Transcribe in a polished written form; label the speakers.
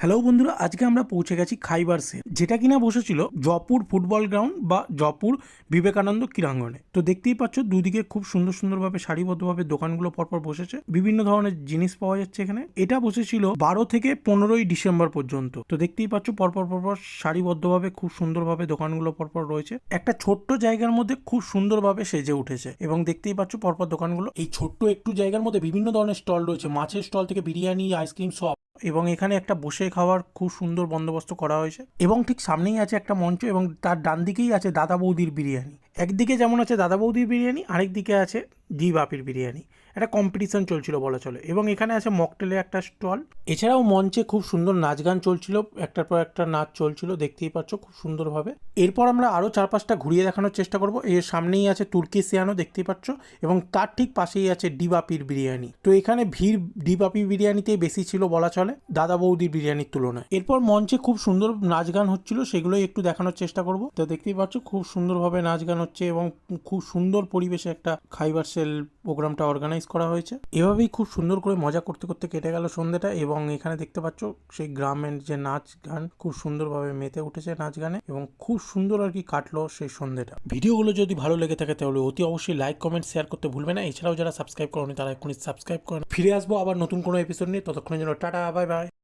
Speaker 1: Hello বন্ধুরা, আজকে আমরা পৌঁছে গেছি খাইবার সেল, যেটা কিনা বসেছিল জয়পুর ফুটবল গ্রাউন্ড বা জয়পুর বিবেকানন্দ ক্রীড়াঙ্গনে। তো দেখতেই পাচ্ছ দুদিকে খুব সুন্দর সুন্দরভাবে সারিবদ্ধভাবে দোকানগুলো পরপর বসেছে, বিভিন্ন ধরনের জিনিস পাওয়া যাচ্ছে এখানে। এটা বসেছিল 12 থেকে 15ই ডিসেম্বর পর্যন্ত। তো দেখতেই পাচ্ছ পরপর পরপর সারিবদ্ধভাবে খুব সুন্দরভাবে দোকানগুলো পরপর রয়েছে, একটা ছোট্ট জায়গার মধ্যে খুব সুন্দরভাবে সেজে উঠেছে। এবং দেখতেই পাচ্ছ পরপর দোকানগুলো, এই ছোট্ট একটু জায়গার মধ্যে বিভিন্ন ধরনের স্টল রয়েছে, মাছের স্টল থেকে বিরিয়ানি, আইসক্রিম সব। এবং এখানে একটা বসে খাওয়ার খুব সুন্দর বন্দোবস্ত করা হয়েছে। এবং ঠিক সামনেই আছে একটা মঞ্চ, এবং তার ডান দিকেই আছে দাদা বৌদির বিরিয়ানি। একদিকে যেমন আছে দাদা বৌদির বিরিয়ানি, আরেক দিকে আছে জি বাপির বিরিয়ানি। একটা কম্পিটিশন চলছিল বলা চলে। এবং এখানে আছে মকটেলের একটা স্টল। এছাড়াও মঞ্চে খুব সুন্দর নাচ গান চলছিল, একটার পর একটা নাচ চলছিল, দেখতেই পাচ্ছ খুব সুন্দরভাবে। এরপর আমরা আরও 4-5টা ঘুরিয়ে দেখানোর চেষ্টা করব। এর সামনেই আছে তুর্কিসিয়ানো, দেখতেই পাচ্ছ, এবং তার ঠিক পাশেই আছে ডিবাপির বিরিয়ানি। তো এখানে ভিড় ডিবাপি বিরিয়ানিতেই বেশি ছিল বলা চলে দাদা বৌদির বিরিয়ানির তুলনায়। এরপর মঞ্চে খুব সুন্দর নাচ গান হচ্ছিল, সেগুলোই একটু দেখানোর চেষ্টা করব। তো দেখতেই পাচ্ছ খুব সুন্দরভাবে নাচ গান হচ্ছে, এবং খুব সুন্দর পরিবেশে একটা খাইবার সেল প্রোগ্রামটা অর্গানাইজ করা হয়েছে। এভাবেই খুব সুন্দর করে মজা করতে করতে কেটে গেল সন্ধ্যেটা। এবং এখানে দেখতে পাচ্ছ সেই গ্রামের যে নাচ গান খুব সুন্দরভাবে মেতে উঠেছে নাচ গানে, এবং খুব সুন্দর আর কি কাটলো সেই সন্ধ্যেটা। ভিডিওগুলো যদি ভালো লেগে থাকে তাহলে অতি অবশ্যই লাইক, কমেন্ট, শেয়ার করতে ভুলবে না। এছাড়াও যারা সাবস্ক্রাইব করেনি তারা এখনই সাবস্ক্রাইব করেন। ফিরে আসবো আবার নতুন কোনো এপিসোড নিয়ে, ততক্ষণের জন্য টাটা, বাই বাই।